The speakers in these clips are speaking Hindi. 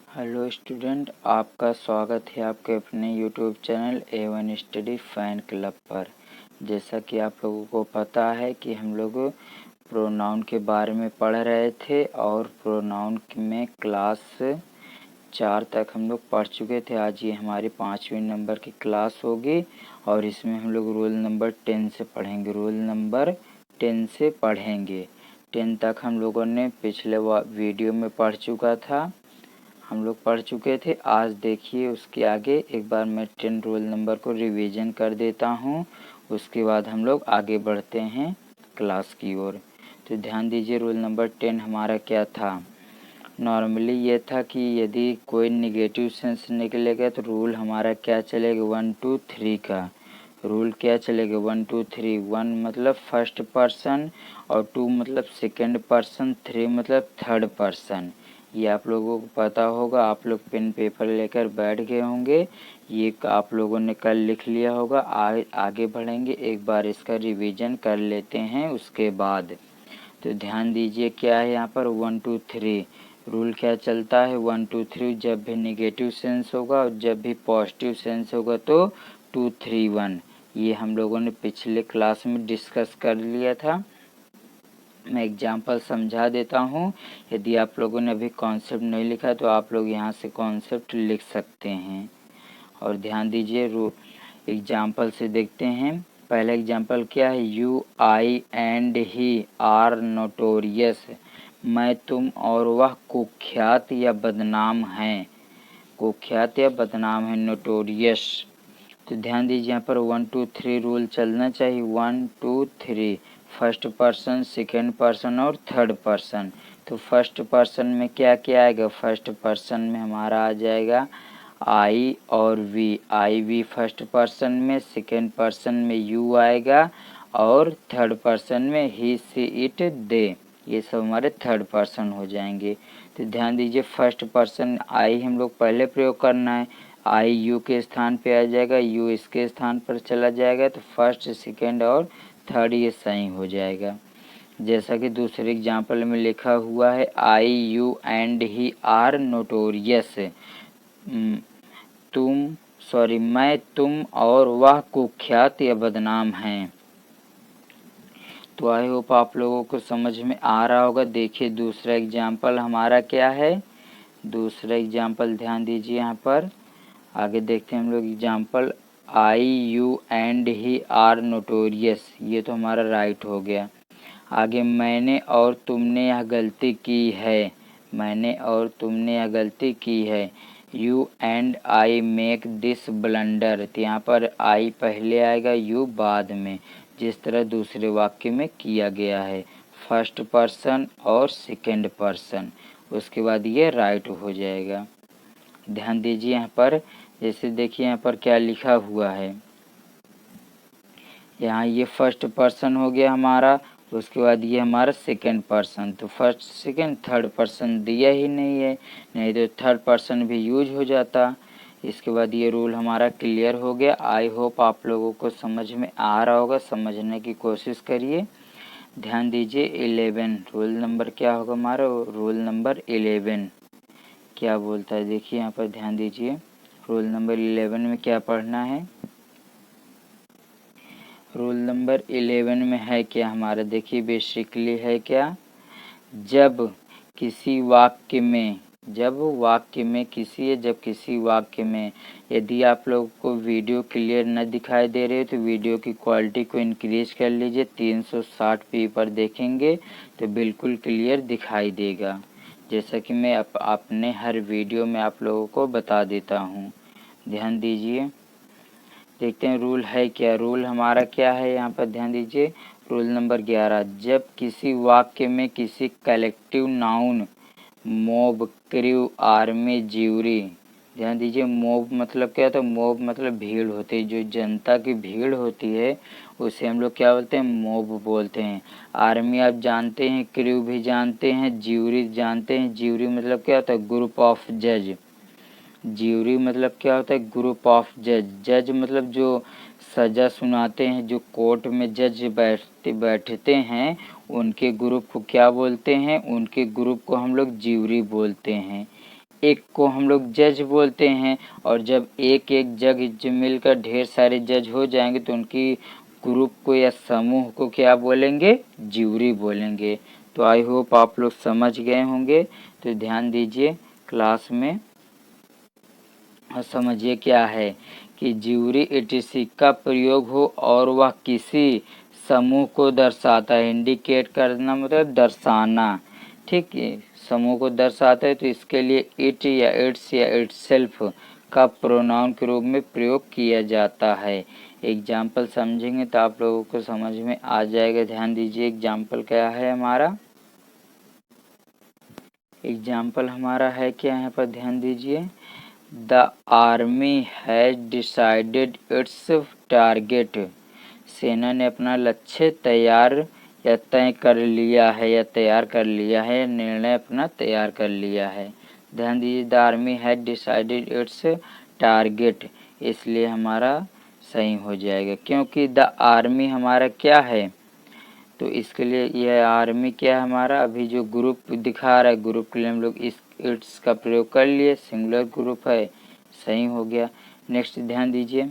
हेलो स्टूडेंट, आपका स्वागत है आपके अपने YouTube channel A1 study fan club पर। जैसा कि आप लोगों को पता है कि हम लोग प्रोनाउन के बारे में पढ़ रहे थे और प्रोनाउन में क्लास 4 तक हम लोग पढ़ चुके थे। आज ये हमारी 5वीं नंबर की क्लास होगी और इसमें हम लोग रोल नंबर 10 से पढ़ेंगे। रोल नंबर 10 से पढ़ेंगे। 10 तक हम लोगों ने पिछले वीडियो में पढ़ चुका था, हम लोग पढ़ चुके थे। आज देखिए उसके आगे एक बार मैं 10 रोल नंबर को रिवीजन कर देता हूँ, उसके बाद हम लोग आगे बढ़ते हैं क्लास की ओर। तो ध्यान दीजिए, रोल नंबर 10 हमारा क्या था। नॉर्मली ये था कि यदि कोई निगेटिव सेंस निकलेगा तो रूल हमारा क्या चलेगा, 1 2 3 का रूल क्या चलेगा, 1 2 3। 1 मतलब फर्स्ट पर्सन और 2 मतलब सेकेंड पर्सन, 3 मतलब थर्ड पर्सन। ये आप लोगों को पता होगा, आप लोग पेन पेपर लेकर बैठ गए होंगे, ये आप लोगों ने कल लिख लिया होगा। आगे बढ़ेंगे, एक बार इसका रिवीजन कर लेते हैं उसके बाद। तो ध्यान दीजिए क्या है यहाँ पर, 1 2 3 रूल क्या चलता है, 1 2 3 जब भी नेगेटिव सेंस होगा और जब भी पॉजिटिव सेंस होगा तो 2 3 1। ये हम लोगों ने पिछले क्लास में डिस्कस कर लिया था। मैं एग्जाम्पल समझा देता हूँ। यदि आप लोगों ने अभी कॉन्सेप्ट नहीं लिखा तो आप लोग यहाँ से कॉन्सेप्ट लिख सकते हैं। और ध्यान दीजिए, एग्जाम्पल से देखते हैं। पहला एग्जाम्पल क्या है, you I and he are notorious. मैं, तुम और वह कुख्यात या बदनाम हैं। कुख्यात या बदनाम है, नोटोरियस। तो ध्यान दीजिए यहाँ पर 1 2 3 रूल चलना चाहिए। 1 2 3 फर्स्ट पर्सन, सेकेंड पर्सन और थर्ड पर्सन। तो फर्स्ट पर्सन में क्या क्या आएगा, फर्स्ट पर्सन में हमारा आ जाएगा आई और we. I we first person में, सेकेंड पर्सन में यू आएगा और थर्ड पर्सन में ही सी इट दे। ये सब हमारे थर्ड पर्सन हो जाएंगे। तो ध्यान दीजिए, फर्स्ट पर्सन आई हम लोग पहले प्रयोग करना है। आई यू के स्थान पे आ जाएगा, यू इसके स्थान पर चला जाएगा, तो फर्स्ट सेकेंड और थर्ड ये सही हो जाएगा। जैसा कि दूसरे एग्जाम्पल में लिखा हुआ है, I you and he are notorious. मैं, तुम और वह कुख्यात या बदनाम हैं। तो आई होप आप लोगों को समझ में आ रहा होगा। देखिए दूसरा एग्जाम्पल हमारा क्या है। दूसरा एग्जाम्पल ध्यान दीजिए यहाँ पर, आगे देखते हैं हम लोग example. I you and he are notorious, ये तो हमारा राइट हो गया। आगे, मैंने और तुमने यह गलती की है। मैंने और तुमने यह गलती की है। You and I make this blunder. तो यहाँ पर आई पहले आएगा, यू बाद में, जिस तरह दूसरे वाक्य में किया गया है, फर्स्ट पर्सन और सेकेंड पर्सन। उसके बाद ये राइट हो जाएगा। ध्यान दीजिए यहाँ पर, जैसे देखिए यहाँ पर क्या लिखा हुआ है। यहाँ ये फर्स्ट पर्सन हो गया हमारा, उसके बाद ये हमारा सेकेंड पर्सन। तो फर्स्ट सेकेंड थर्ड पर्सन दिया ही नहीं है, नहीं तो थर्ड पर्सन भी यूज हो जाता। इसके बाद ये रूल हमारा क्लियर हो गया। आई होप आप लोगों को समझ में आ रहा होगा, समझने की कोशिश करिए। ध्यान दीजिए 11 रोल नंबर क्या होगा हमारा, रोल नंबर 11 क्या बोलता है, देखिए यहाँ पर ध्यान दीजिए। रोल नंबर 11 में क्या पढ़ना है, रोल नंबर 11 में है क्या हमारा, देखिए बेसिकली है क्या, जब किसी वाक्य में, जब किसी वाक्य में यदि आप लोग को वीडियो क्लियर न दिखाई दे रहे हो तो वीडियो की क्वालिटी को इंक्रीज कर लीजिए। 360p पर देखेंगे तो बिल्कुल क्लियर दिखाई देगा, जैसा कि मैं अपने हर वीडियो में आप लोगों को बता देता हूँ। ध्यान दीजिए, देखते हैं रूल है क्या। रूल हमारा क्या है यहाँ पर, ध्यान दीजिए रूल नंबर 11, जब किसी वाक्य में किसी collective noun mob, crew, army, jury. ध्यान दीजिए, मोब मतलब क्या होता है, मोब मतलब भीड़ होती है, जो जनता की भीड़ होती है उसे हम लोग क्या बोलते हैं, मोब बोलते हैं। आर्मी आप जानते हैं, क्रू भी जानते हैं, ज्यूरी जानते हैं। ज्यूरी मतलब क्या होता है, ग्रुप ऑफ जज। ज्यूरी मतलब क्या होता है, ग्रुप ऑफ जज। जज मतलब जो सजा सुनाते हैं, जो कोर्ट में जज बैठते हैं, उनके ग्रुप को क्या बोलते हैं, उनके ग्रुप को हम लोग ज्यूरी बोलते हैं। एक को हम लोग जज बोलते हैं, और जब एक एक जज मिलकर ढेर सारे जज हो जाएंगे तो उनकी ग्रुप को या समूह को क्या बोलेंगे, ज्यूरी बोलेंगे। तो आई होप आप लोग समझ गए होंगे। तो ध्यान दीजिए क्लास में और समझिए क्या है कि ज्यूरी एटीसी का प्रयोग हो और वह किसी समूह को दर्शाता है। इंडिकेट करना मतलब दर्शाना, ठीक है, समूह को दर्शाता है। तो इसके लिए इट या इट्स या इटसेल्फ का प्रोनाउन के रूप में प्रयोग किया जाता है। एग्जाम्पल समझेंगे तो आप लोगों को समझ में आ जाएगा। ध्यान दीजिए एग्जाम्पल क्या है हमारा, एग्जाम्पल हमारा है क्या यहाँ पर, ध्यान दीजिए। The army has decided it's target. सेना ने अपना लक्ष्य तैयार या तय कर लिया है, या तैयार कर लिया है, निर्णय अपना तैयार कर लिया है। ध्यान दीजिए the army has decided it's target, इसलिए हमारा सही हो जाएगा, क्योंकि द आर्मी हमारा क्या है। तो इसके लिए यह आर्मी क्या है हमारा, अभी जो ग्रुप दिखा रहा है, ग्रुप के लिए हम लोग इस इट्स का प्रयोग कर लिए, सिंगुलर ग्रुप है, सही हो गया। नेक्स्ट ध्यान दीजिए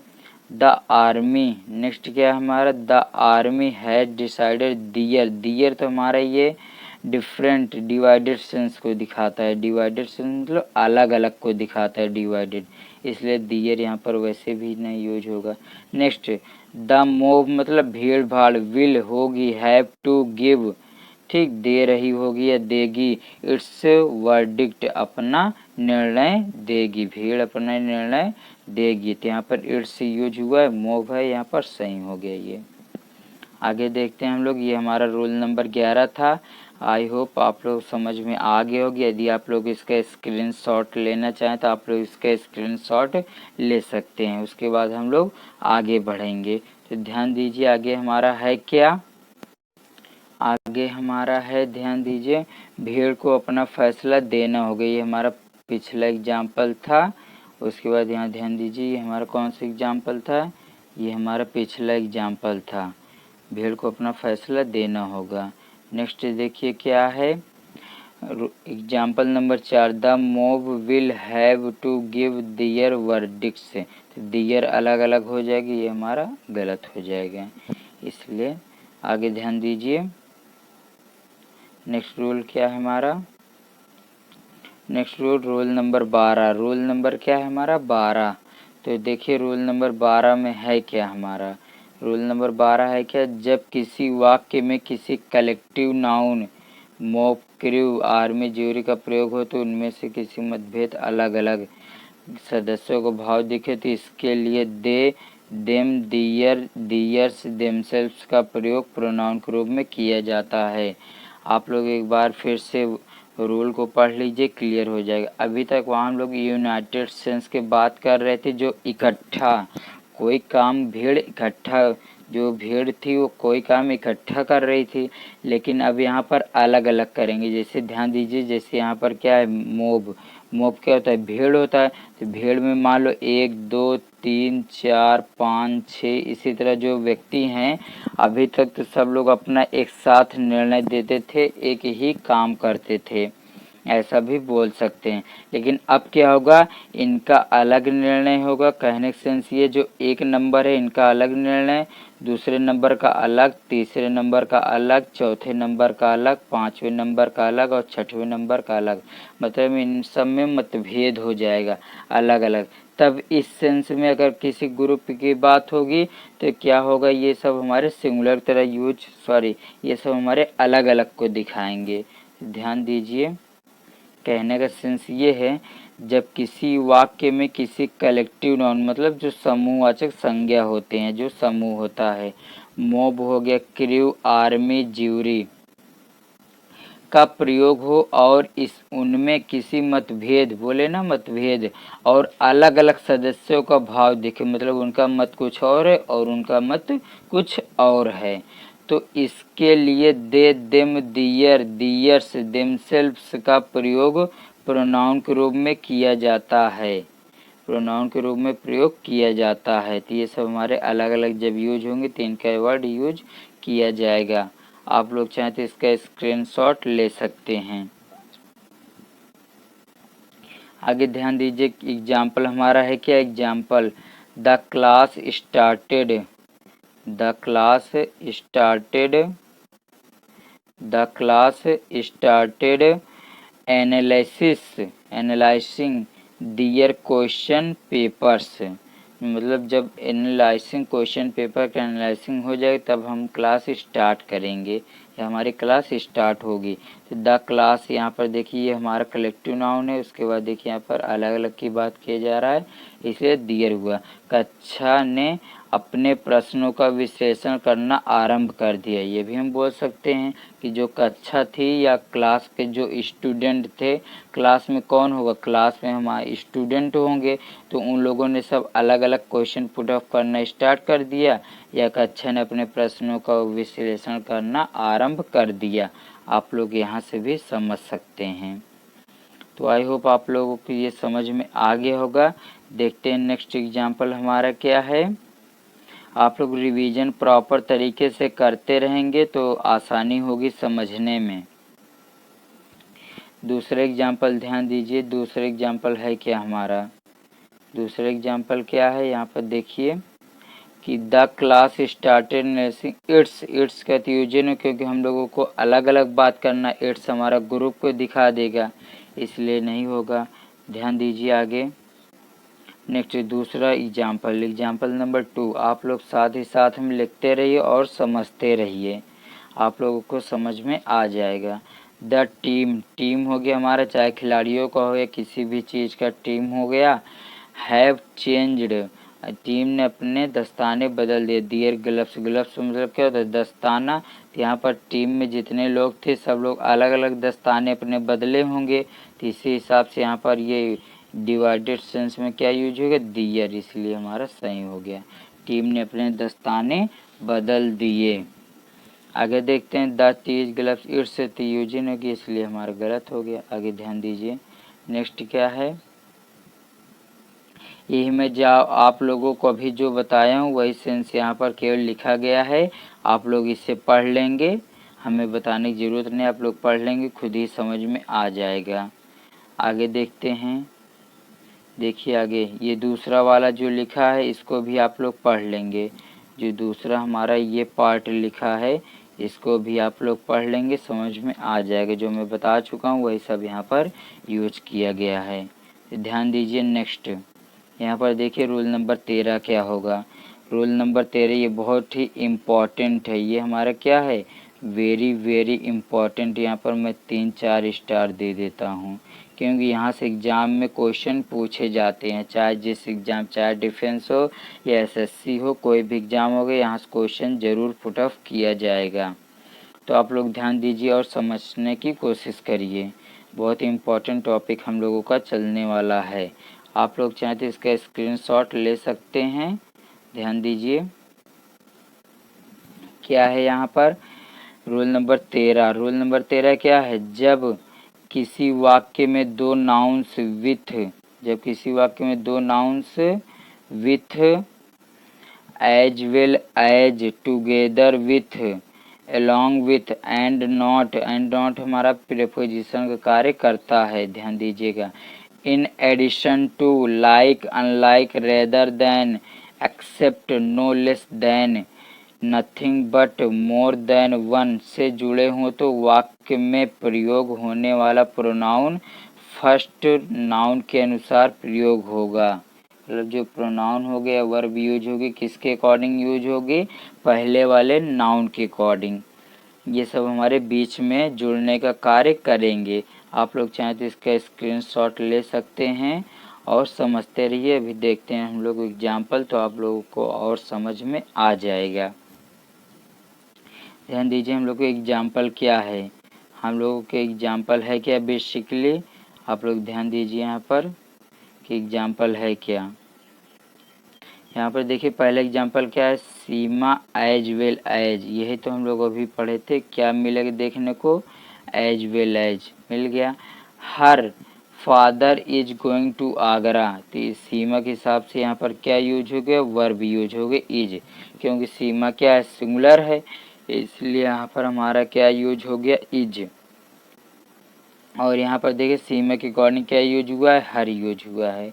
द आर्मी, नेक्स्ट क्या है हमारा, द आर्मी हैज डिसाइडेड दियर। दियर तो हमारा ये डिफरेंट डिवाइडेड सेंस को दिखाता है। डिवाइडेड सेंस मतलब अलग अलग को दिखाता है, डिवाइडेड, इसलिए दियर यहाँ पर वैसे भी नहीं यूज होगा। नेक्स्ट द मोब मतलब भीड़ भाड़, विल होगी, हैव टू गिव, ठीक, दे रही होगी या देगी, इट्स वर्डिक्ट अपना निर्णय देगी, भीड़ अपना निर्णय देगी। तो यहाँ पर इट्स यूज हुआ है, मोब है, यहाँ पर सही हो गया ये। आगे देखते हैं हम लोग, ये हमारा रोल नंबर 11 था। आई होप आप लोग समझ में आ गए होगी। यदि आप लोग इसका स्क्रीनशॉट लेना चाहें तो आप लोग इसका स्क्रीनशॉट ले सकते हैं, उसके बाद हम लोग आगे बढ़ेंगे। तो ध्यान दीजिए आगे हमारा है क्या, आगे हमारा है, ध्यान दीजिए, भीड़ को अपना फैसला देना होगा। ये हमारा पिछला एग्जाम्पल था। उसके बाद यहाँ ध्यान दीजिए ये हमारा कौन सा एग्जाम्पल था, ये हमारा पिछला एग्जाम्पल था, भीड़ को अपना फैसला देना होगा। नेक्स्ट देखिए क्या है, example number 4, the mob will have to give their verdicts. तो दियर अलग अलग हो जाएगी, ये हमारा गलत हो जाएगा, इसलिए आगे ध्यान दीजिए। नेक्स्ट रूल क्या है हमारा, next rule roll number 12। Roll number क्या है हमारा 12। तो देखिए रोल नंबर 12 में है क्या हमारा, रोल नंबर 12 है क्या, जब किसी वाक्य में किसी collective noun mob, crew, army, jury का प्रयोग हो तो उनमें से किसी मतभेद अलग अलग सदस्यों को भाव दिखे तो इसके लिए दे, देम, दियर, दियर्स, देमसेल्व्स का प्रयोग प्रोनाउन के रूप में किया जाता है। आप लोग एक बार फिर से रूल को पढ़ लीजिए, क्लियर हो जाएगा। अभी तक वहाँ हम लोग यूनाइटेड सेंस की बात कर रहे थे, जो इकट्ठा कोई काम, भीड़ इकट्ठा, जो भीड़ थी वो कोई काम इकट्ठा कर रही थी, लेकिन अब यहाँ पर अलग अलग करेंगे। जैसे ध्यान दीजिए, जैसे यहाँ पर क्या है मोब, मोब क्या होता है, भीड़ होता है। तो भीड़ में मान लो 1 2 3 4 5 6 इसी तरह जो व्यक्ति हैं, अभी तक तो सब लोग अपना एक साथ निर्णय देते थे, एक ही काम करते थे, ऐसा भी बोल सकते हैं। लेकिन अब क्या होगा, इनका अलग निर्णय होगा। कहने का सेंस ये, जो एक नंबर है इनका अलग निर्णय, दूसरे नंबर का अलग, तीसरे नंबर का अलग, चौथे नंबर का अलग, पांचवें नंबर का अलग और छठवें नंबर का अलग, मतलब इन सब में मतभेद हो जाएगा अलग अलग। तब इस सेंस में अगर किसी ग्रुप की बात होगी तो क्या होगा, ये सब हमारे सिंगुलर तरह यूज, सॉरी, ये सब हमारे अलग अलग को दिखाएंगे। ध्यान दीजिए, कहने का सेंस ये है, जब किसी वाक्य में किसी कलेक्टिव नाउन मतलब जो समूहवाचक संज्ञा होते हैं, जो समूह होता है, मॉब हो गया, क्रू, आर्मी, ज्यूरी का प्रयोग हो और इस उनमें किसी मतभेद, बोले ना मतभेद, और अलग अलग सदस्यों का भाव दिखे, मतलब उनका मत कुछ और है और उनका मत कुछ और है, तो इसके लिए दे, देम, दियर, दियर्स, देमसेल्व्स का प्रयोग प्रोनाउन के रूप में किया जाता है, प्रोनाउन के रूप में प्रयोग किया जाता है। तो ये सब हमारे अलग अलग जब यूज होंगे तो इनका वर्ड यूज किया जाएगा। आप लोग चाहें तो इसका स्क्रीनशॉट ले सकते हैं। आगे ध्यान दीजिए, एग्जाम्पल हमारा है क्या, example the class started, the class started, the class started analysing their question papers. मतलब जब एनालाइसिंग क्वेश्चन पेपर का एनालाइसिंग हो जाए तब हम क्लास स्टार्ट करेंगे या हमारी क्लास स्टार्ट होगी। तो द क्लास यहाँ पर देखिए ये हमारा कलेक्टिव नाउन है। उसके बाद देखिए यहाँ पर अलग अलग की बात किया जा रहा है, इसलिए दियर हुआ। कक्षा ने अपने प्रश्नों का विश्लेषण करना आरंभ कर दिया। ये भी हम बोल सकते हैं कि जो कक्षा थी या क्लास के जो स्टूडेंट थे, क्लास में कौन होगा, क्लास में हमारे स्टूडेंट होंगे, तो उन लोगों ने सब अलग अलग क्वेश्चन पुट अप करना स्टार्ट कर दिया या कक्षा ने अपने प्रश्नों का विश्लेषण करना आरंभ कर दिया। आप लोग यहाँ से भी समझ सकते हैं। तो आई होप आप लोगों को ये समझ में आ गया होगा। देखते हैं नेक्स्ट एग्जाम्पल हमारा क्या है। आप लोग रिवीजन प्रॉपर तरीके से करते रहेंगे तो आसानी होगी समझने में। दूसरा एग्जाम्पल ध्यान दीजिए, दूसरा एग्जाम्पल है क्या हमारा, दूसरा एग्जाम्पल क्या है, यहाँ पर देखिए कि the class started nursing it's, it's का यूजन है क्योंकि हम लोगों को अलग अलग बात करना, इट्स हमारा ग्रुप को दिखा देगा इसलिए नहीं होगा। ध्यान दीजिए आगे नेक्स्ट दूसरा एग्जाम्पल, एग्जाम्पल नंबर 2। आप लोग साथ ही साथ में लिखते रहिए और समझते रहिए, आप लोगों को समझ में आ जाएगा। द टीम, टीम हो गया हमारा, चाहे खिलाड़ियों का हो या किसी भी चीज़ का टीम हो गया। हैव चेंज्ड, टीम ने अपने दस्ताने बदल दिए। दियर ग्लव्स, ग्लव्स मतलब क्या होता है, दस्ताना। तो यहाँ पर टीम में जितने लोग थे सब लोग अलग अलग दस्ताने अपने बदले होंगे, तो इसी हिसाब से यहाँ पर ये डिवाइडेड सेंस में क्या यूज हो गया, दियर, इसलिए हमारा सही हो गया। टीम ने अपने दस्ताने बदल दिए। आगे देखते हैं the these gloves it's using होगी इसलिए हमारा गलत हो गया। आगे ध्यान दीजिए नेक्स्ट क्या है, यही मैं जाओ आप लोगों को अभी जो बताया हूँ वही सेंस यहाँ पर केवल लिखा गया है। आप लोग इसे पढ़ लेंगे, हमें बताने की ज़रूरत नहीं, आप लोग पढ़ लेंगे खुद ही समझ में आ जाएगा। आगे देखते हैं, देखिए आगे ये दूसरा वाला जो लिखा है इसको भी आप लोग पढ़ लेंगे। जो दूसरा हमारा ये पार्ट लिखा है इसको भी आप लोग पढ़ लेंगे, समझ में आ जाएगा। जो मैं बता चुका हूँ वही सब यहाँ पर यूज किया गया है। ध्यान दीजिए नेक्स्ट, यहाँ पर देखिए रूल नंबर 13 क्या होगा। रूल नंबर 13 ये बहुत ही इम्पॉर्टेंट है, ये हमारा क्या है, वेरी वेरी इम्पॉर्टेंट। यहाँ पर मैं 3-4 स्टार दे देता हूँ क्योंकि यहाँ से एग्ज़ाम में क्वेश्चन पूछे जाते हैं, चाहे जिस एग्ज़ाम, चाहे डिफेंस हो या एसएससी हो, कोई भी एग्ज़ाम हो गया यहाँ से क्वेश्चन ज़रूर पुट अप किया जाएगा। तो आप लोग ध्यान दीजिए और समझने की कोशिश करिए, बहुत ही इम्पोर्टेंट टॉपिक हम लोगों का चलने वाला है। आप लोग चाहें तो इसका स्क्रीनशॉट ले सकते हैं। ध्यान दीजिए क्या है यहाँ पर रूल नंबर 13। रूल नंबर 13 क्या है, जब किसी वाक्य में दो नाउन्स विथ, जब किसी वाक्य में दो nouns with, as well as, together with, along with and not, and not हमारा प्रीपोजिशन का कार्य करता है, ध्यान दीजिएगा। In addition to, like, unlike, rather than, except, no less than, nothing but, more than one से जुड़े हों तो वाक्य में प्रयोग होने वाला प्रोनाउन फर्स्ट नाउन के अनुसार प्रयोग होगा। मतलब जो प्रोनाउन हो गया वर्ब यूज होगी किसके अकॉर्डिंग यूज होगी, पहले वाले नाउन के अकॉर्डिंग। ये सब हमारे बीच में जुड़ने का कार्य करेंगे। आप लोग चाहें तो इसका स्क्रीनशॉट ले सकते हैं और समझते रहिए। अभी देखते हैं हम लोग एग्जाम्पल, तो आप लोगों को और समझ में आ जाएगा। ध्यान दीजिए हम लोग को एग्जाम्पल क्या है, हम लोगों के एग्जाम्पल है क्या बेसिकली, आप लोग ध्यान दीजिए यहाँ पर कि एग्जाम्पल है क्या। यहाँ पर देखिए पहला एग्जाम्पल क्या है, सीमा एज वेल एज, यही तो हम लोग अभी पढ़े थे। क्या मिलेगा देखने को, एज वेल एज मिल गया। Her father is going to Agra, तो इस सीमा के हिसाब से यहाँ पर क्या यूज हो गया, वर्ब यूज हो गया इज, क्योंकि सीमा क्या है, सिंगुलर है, इसलिए यहाँ पर हमारा क्या यूज हो गया, इज। और यहाँ पर देखिए सीमा के अकॉर्डिंग क्या यूज हुआ है, हर यूज हुआ है।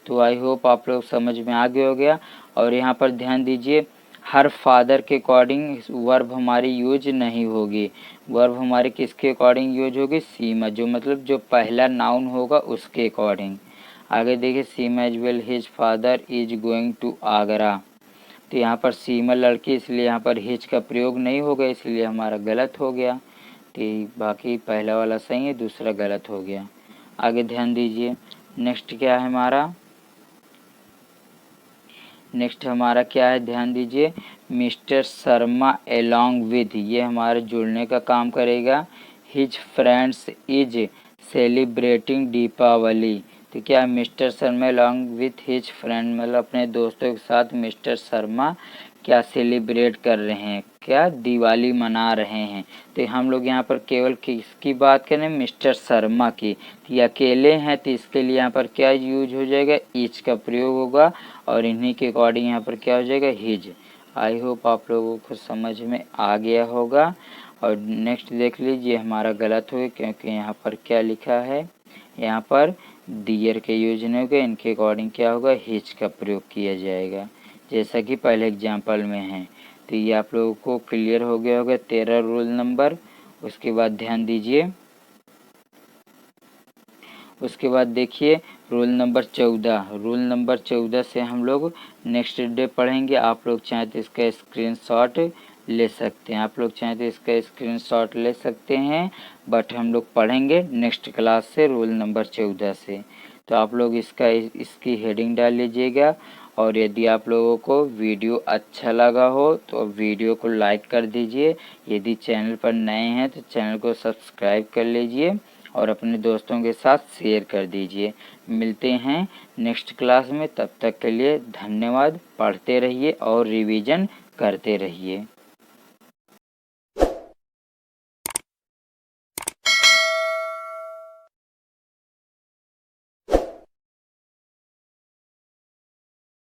तो आई होप आप लोग समझ में आ गए हो गया। और यहाँ पर ध्यान दीजिए, हर फादर के अकॉर्डिंग वर्ब हमारी यूज नहीं होगी। वर्ब हमारी किसके अकॉर्डिंग यूज होगी, सीमा, जो मतलब जो पहला नाउन होगा उसके अकॉर्डिंग। आगे देखिए, Seema as well his father is going to Agra. तो यहाँ पर सीमा लड़की, इसलिए यहाँ पर हिज का प्रयोग नहीं होगा, इसलिए हमारा गलत हो गया। तो बाकी पहला वाला सही है, दूसरा गलत हो गया। आगे ध्यान दीजिए, नेक्स्ट क्या है हमारा, नेक्स्ट हमारा क्या है, ध्यान दीजिए, मिस्टर शर्मा एलॉन्ग विद, ये हमारे जुड़ने का काम करेगा। His friends is celebrating Deepavali. तो क्या है, mister Sharma along with his friend, मतलब अपने दोस्तों के साथ मिस्टर शर्मा क्या सेलिब्रेट कर रहे हैं, क्या दिवाली मना रहे हैं। तो हम लोग यहाँ पर केवल किसकी बात करें, मिस्टर शर्मा की। तो ये अकेले हैं, तो इसके लिए यहाँ पर क्या यूज हो जाएगा, ईच का प्रयोग होगा, और इन्हीं के अकॉर्डिंग यहाँ पर क्या हो जाएगा, हिज। आई होप आप लोगों को समझ में आ गया होगा। और नेक्स्ट देख लीजिए, हमारा गलत हो गया, क्योंकि यहाँ पर क्या लिखा है, यहाँ पर दियर के यूज नहीं होगा, इनके अकॉर्डिंग क्या होगा, हिज का प्रयोग किया जाएगा, जैसा कि पहले एग्जाम्पल में है। तो ये आप लोगों को क्लियर हो गया होगा 13 रूल नंबर। उसके बाद ध्यान दीजिए, उसके बाद देखिए रूल नंबर 14। रूल नंबर 14 से हम लोग नेक्स्ट डे पढ़ेंगे। आप लोग चाहें तो इसका स्क्रीनशॉट ले सकते हैं, आप लोग चाहें तो इसका स्क्रीनशॉट ले सकते हैं, बट हम लोग पढ़ेंगे नेक्स्ट क्लास से रूल नंबर 14 से। तो आप लोग इसकी हेडिंग डाल लीजिएगा। और यदि आप लोगों को वीडियो अच्छा लगा हो तो वीडियो को लाइक कर दीजिए। यदि चैनल पर नए हैं तो चैनल को सब्सक्राइब कर लीजिए और अपने दोस्तों के साथ शेयर कर दीजिए। मिलते हैं नेक्स्ट क्लास में, तब तक के लिए धन्यवाद। पढ़ते रहिए और रिवीजन करते रहिए।